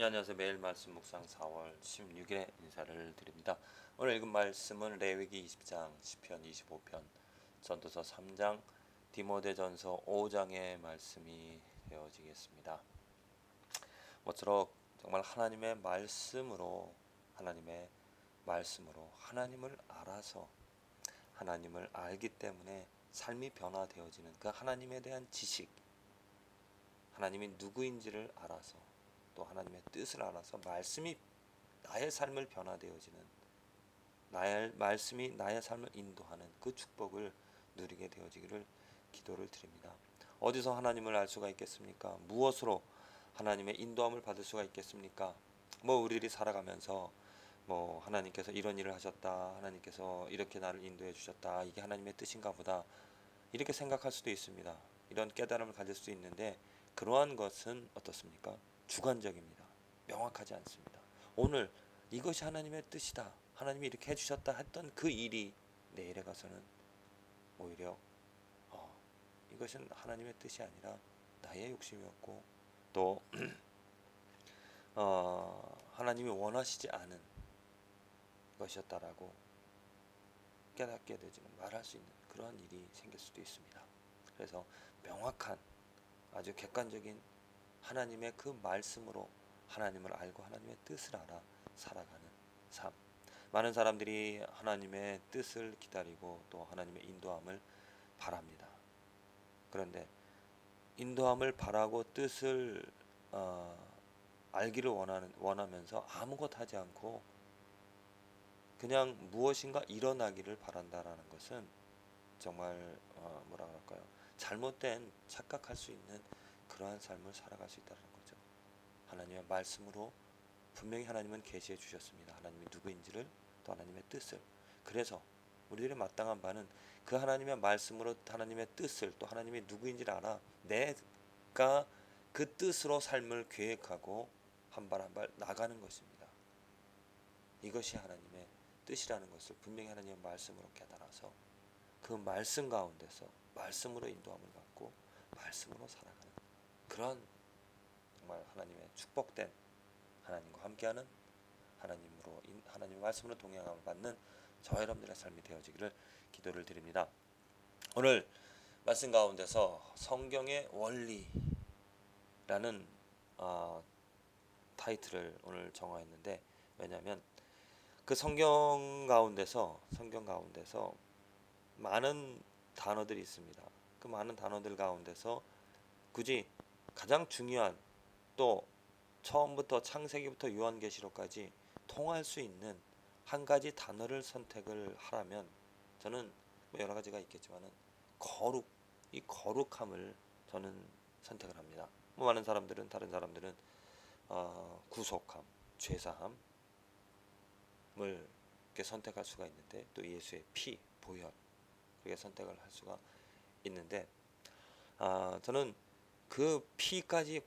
안녕하세요. 매일 말씀 묵상 4월 16일에 인사를 드립니다. 오늘 읽은 말씀은 레위기 20장, 시편 25편, 전도서 3장, 디모데전서 5장의 말씀이 되어지겠습니다. 모쪼록 정말 하나님의 말씀으로 하나님을 알아서 하나님을 알기 때문에 삶이 변화되어지는 그 하나님에 대한 지식, 하나님이 누구인지를 알아서 또 하나님의 뜻을 알아서 말씀이 나의 삶을 변화되어지는, 나의 말씀이 나의 삶을 인도하는 그 축복을 누리게 되어지기를 기도를 드립니다. 어디서 하나님을 알 수가 있겠습니까? 무엇으로 하나님의 인도함을 받을 수가 있겠습니까? 우리들이 살아가면서 하나님께서 이런 일을 하셨다, 하나님께서 이렇게 나를 인도해 주셨다, 이게 하나님의 뜻인가 보다, 이렇게 생각할 수도 있습니다. 이런 깨달음을 가질 수 있는데, 그러한 것은 어떻습니까? 주관적입니다. 명확하지 않습니다. 오늘 이것이 하나님의 뜻이다, 하나님이 이렇게 해주셨다 했던 그 일이 내일에 가서는 오히려 이것은 하나님의 뜻이 아니라 나의 욕심이었고 또 하나님이 원하시지 않은 것이었다라고 깨닫게 되지는 말할 수 있는 그러한 일이 생길 수도 있습니다. 그래서 명확한, 아주 객관적인 하나님의 그 말씀으로 하나님을 알고 하나님의 뜻을 알아 살아가는 삶. 많은 사람들이 하나님의 뜻을 기다리고 또 하나님의 인도함을 바랍니다. 그런데 인도함을 바라고 뜻을 알기를 원하면서 아무것도 하지 않고 그냥 무엇인가 일어나기를 바란다라는 것은 정말 뭐라 그럴까요? 잘못된, 착각할 수 있는 그러한 삶을 살아갈 수 있다는 거죠. 하나님의 말씀으로 분명히 하나님은 계시해 주셨습니다. 하나님이 누구인지를, 또 하나님의 뜻을. 그래서 우리들의 마땅한 바는 그 하나님의 말씀으로 하나님의 뜻을, 또 하나님이 누구인지를 알아 내가 그 뜻으로 삶을 계획하고 한 발 한 발 나가는 것입니다. 이것이 하나님의 뜻이라는 것을 분명히 하나님의 말씀으로 깨달아서 그 말씀 가운데서 말씀으로 인도함을 받고 말씀으로 살아가는 그런 정말 하나님의 축복된, 하나님과 함께하는, 하나님의 말씀으로 동행함을 받는 저와 여러분들의 삶이 되어지기를 기도를 드립니다. 오늘 말씀 가운데서 성경의 원리라는 타이틀을 오늘 정하였는데, 왜냐하면 그 성경 가운데서 많은 단어들이 있습니다. 그 많은 단어들 가운데서 굳이 가장 중요한, 또 처음부터 창세기부터 요한계시록까지 통할 수 있는 한 가지 단어를 선택을 하라면 저는 여러 가지가 있겠지만은 이 거룩함을 저는 선택을 합니다. 다른 사람들은 구속함, 죄사함을 이렇게 선택할 수가 있는데, 또 예수의 피, 보혈 그렇게 선택을 할 수가 있는데, 저는 그 피까지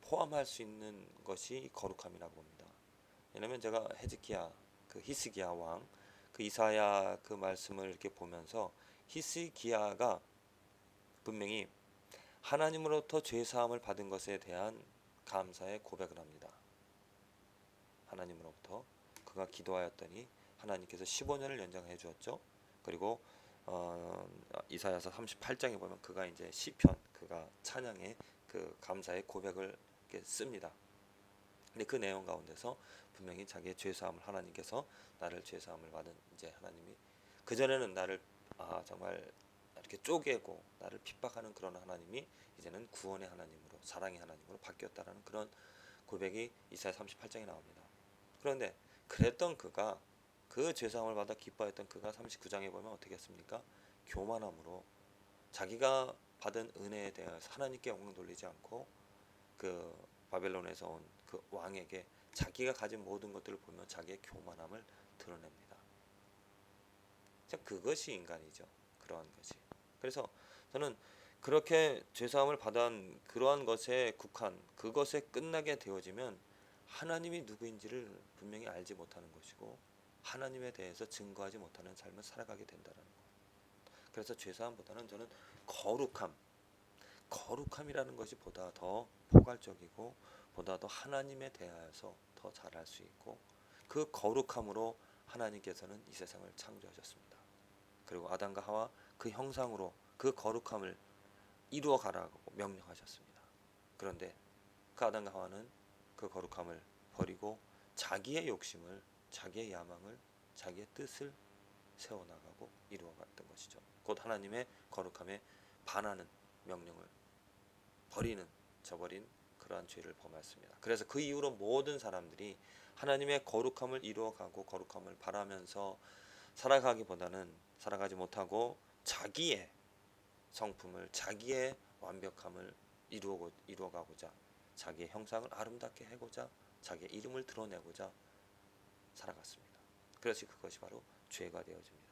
포함할 수 있는 것이 거룩함이라고 봅니다. 왜냐하면 제가 히스기야 왕, 그 이사야 그 말씀을 이렇게 보면서 히스기야가 분명히 하나님으로부터 죄 사함을 받은 것에 대한 감사의 고백을 합니다. 하나님으로부터 그가 기도하였더니 하나님께서 15년을 연장해 주었죠. 그리고 이사야서 38장에 보면 그가 이제 시편, 그가 찬양의 그 감사의 고백을 이렇게 씁니다. 근데 그 내용 가운데서 분명히 자기의 죄 사함을, 하나님께서 나를 죄 사함을 받은 이제 하나님이, 그 전에는 나를 정말 이렇게 쪼개고 나를 핍박하는 그런 하나님이 이제는 구원의 하나님으로, 사랑의 하나님으로 바뀌었다라는 그런 고백이 이사야 38장에 나옵니다. 그런데 그랬던 그가, 그 죄사함을 받아 기뻐했던 그가 39장에 보면 어떻게 했습니까? 교만함으로 자기가 받은 은혜에 대해서 하나님께 영광 돌리지 않고 그 바벨론에서 온 그 왕에게 자기가 가진 모든 것들을 보며 자기의 교만함을 드러냅니다. 그것이 인간이죠. 그러한 것이. 그래서 저는 그렇게 죄사함을 받은 그러한 것에 그것에 끝나게 되어지면 하나님이 누구인지를 분명히 알지 못하는 것이고, 하나님에 대해서 증거하지 못하는 삶을 살아가게 된다는 것. 그래서 죄사함보다는 저는 거룩함이라는 것이 보다 더 포괄적이고 보다도 하나님에 대하여서 더 잘할 수 있고, 그 거룩함으로 하나님께서는 이 세상을 창조하셨습니다. 그리고 아담과 하와 그 형상으로 그 거룩함을 이루어 가라고 명령하셨습니다. 그런데 그 아담과 하와는 그 거룩함을 버리고 자기의 욕심을, 자기의 야망을, 자기의 뜻을 세워나가고 이루어갔던 것이죠. 곧 하나님의 거룩함에 반하는 명령을 버리는, 저버린 그러한 죄를 범했습니다. 그래서 그 이후로 모든 사람들이 하나님의 거룩함을 이루어가고 거룩함을 바라면서 살아가지 못하고 자기의 성품을, 자기의 완벽함을 이루어가고자, 자기의 형상을 아름답게 해고자, 자기의 이름을 드러내고자 살아갔습니다. 그래서 그것이 바로 죄가 되어집니다.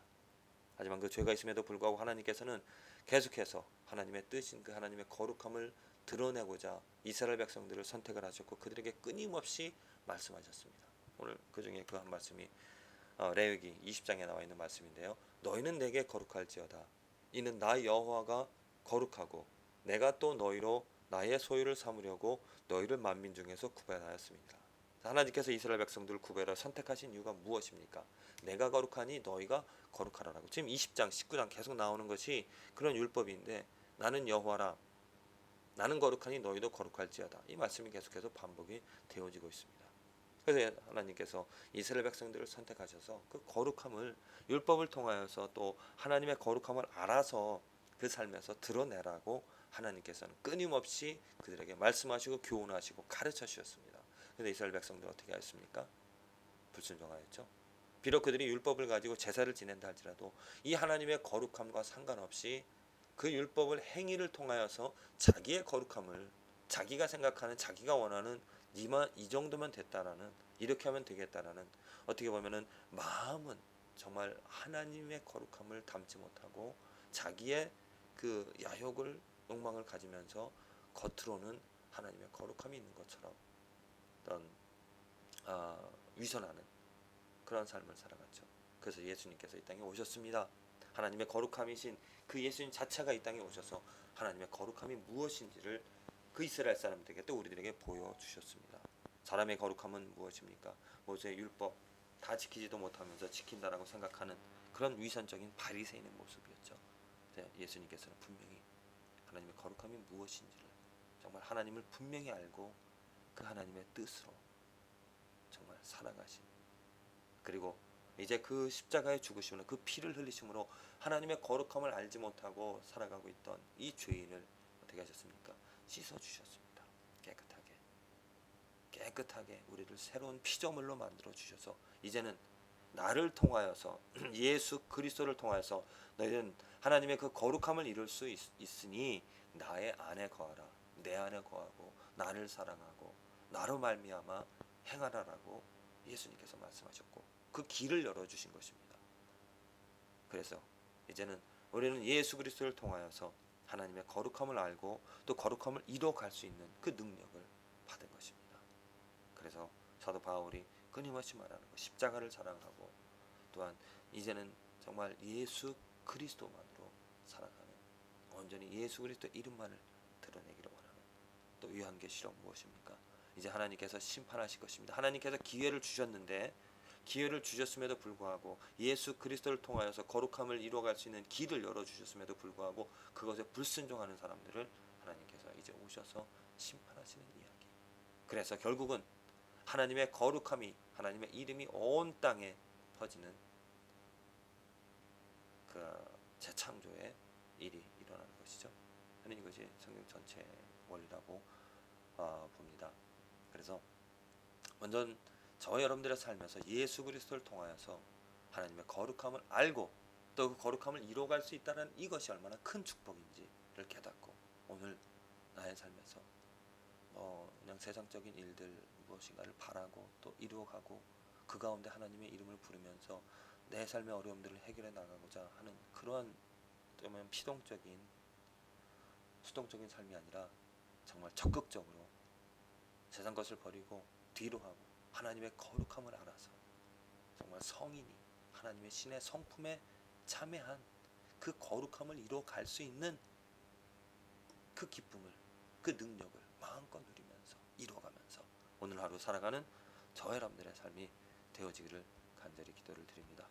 하지만 그 죄가 있음에도 불구하고 하나님께서는 계속해서 하나님의 뜻인 그 하나님의 거룩함을 드러내고자 이스라엘 백성들을 선택을 하셨고 그들에게 끊임없이 말씀하셨습니다. 오늘 그 중에 그 한 말씀이 레위기 20장에 나와 있는 말씀인데요. 너희는 내게 거룩할지어다. 이는 나 여호와가 거룩하고 내가 또 너희로 나의 소유를 삼으려고 너희를 만민 중에서 구별하였습니다. 하나님께서 이스라엘 백성들을 구별하여 선택하신 이유가 무엇입니까? 내가 거룩하니 너희가 거룩하라라고. 지금 20장, 19장 계속 나오는 것이 그런 율법인데, 나는 여호와라, 나는 거룩하니 너희도 거룩할지어다. 이 말씀이 계속해서 반복이 되어지고 있습니다. 그래서 하나님께서 이스라엘 백성들을 선택하셔서 그 거룩함을 율법을 통하여서 또 하나님의 거룩함을 알아서 그 삶에서 드러내라고 하나님께서는 끊임없이 그들에게 말씀하시고 교훈하시고 가르쳐 주셨습니다. 그런데 이스라엘 백성들은 어떻게 하였습니까? 불순종하였죠. 비록 그들이 율법을 가지고 제사를 지낸다 할지라도 이 하나님의 거룩함과 상관없이 그 율법을 행위를 통하여서 자기의 거룩함을, 자기가 생각하는, 자기가 원하는 이 정도면 됐다라는, 이렇게 하면 되겠다라는, 어떻게 보면은 마음은 정말 하나님의 거룩함을 담지 못하고 자기의 그 야욕을, 욕망을 가지면서 겉으로는 하나님의 거룩함이 있는 것처럼 어떤 위선하는 그런 삶을 살아갔죠. 그래서 예수님께서 이 땅에 오셨습니다. 하나님의 거룩함이신 그 예수님 자체가 이 땅에 오셔서 하나님의 거룩함이 무엇인지를 그 이스라엘 사람들에게 또 우리들에게 보여주셨습니다. 사람의 거룩함은 무엇입니까? 모세의 율법 다 지키지도 못하면서 지킨다라고 생각하는 그런 위선적인 바리새인의 모습이었죠. 예수님께서는 분명히 하나님의 거룩함이 무엇인지를 정말 하나님을 분명히 알고 그 하나님의 뜻으로 정말 살아가신, 그리고 이제 그 십자가의 죽으심으로, 그 피를 흘리심으로 하나님의 거룩함을 알지 못하고 살아가고 있던 이 죄인을 어떻게 하셨습니까? 씻어주셨습니다. 깨끗하게 우리를 새로운 피조물로 만들어 주셔서 이제는 나를 통하여서 예수 그리스도를 통하여서 너희는 하나님의 그 거룩함을 이룰 수 있으니 나의 안에 거하라. 내 안에 거하고 나를 사랑하고 나로 말미암아 행하라라고 예수님께서 말씀하셨고 그 길을 열어주신 것입니다. 그래서 이제는 우리는 예수 그리스도를 통하여서 하나님의 거룩함을 알고 또 거룩함을 이뤄갈 수 있는 그 능력을 받은 것입니다. 그래서 사도 바울이 끊임없이 말하는 것, 십자가를 자랑하고 또한 이제는 정말 예수 그리스도만으로 살아가는, 온전히 예수 그리스도의 이름만을 드러내기를 원하는, 또 요한계시록 무엇입니까? 이제 하나님께서 심판하실 것입니다. 하나님께서 기회를 주셨는데, 기회를 주셨음에도 불구하고 예수 그리스도를 통하여서 거룩함을 이루어갈 수 있는 길을 열어주셨음에도 불구하고 그것에 불순종하는 사람들을 하나님께서 이제 오셔서 심판하시는 이야기. 그래서 결국은 하나님의 거룩함이, 하나님의 이름이 온 땅에 퍼지는 그 재창조의 일이 일어나는 것이죠. 저는 이것이 성경 전체의 원리라고 봅니다. 그래서 먼저 저와 여러분들의 삶에서 예수 그리스도를 통하여서 하나님의 거룩함을 알고 또 그 거룩함을 이루어갈 수 있다는 이것이 얼마나 큰 축복인지를 깨닫고 오늘 나의 삶에서 그냥 세상적인 일들 무엇인가를 바라고 또 이루어가고 그 가운데 하나님의 이름을 부르면서 내 삶의 어려움들을 해결해 나가고자 하는 그러한 좀 피동적인 수동적인 삶이 아니라 정말 적극적으로 세상 것을 버리고 뒤로 하고 하나님의 거룩함을 알아서 정말 성인이 하나님의 신의 성품에 참여한 그 거룩함을 이루어갈 수 있는 그 기쁨을, 그 능력을 마음껏 누리면서 이루어가면서 하루 살아가는 저와 여러분들의 삶이 되어지기를 간절히 기도를 드립니다.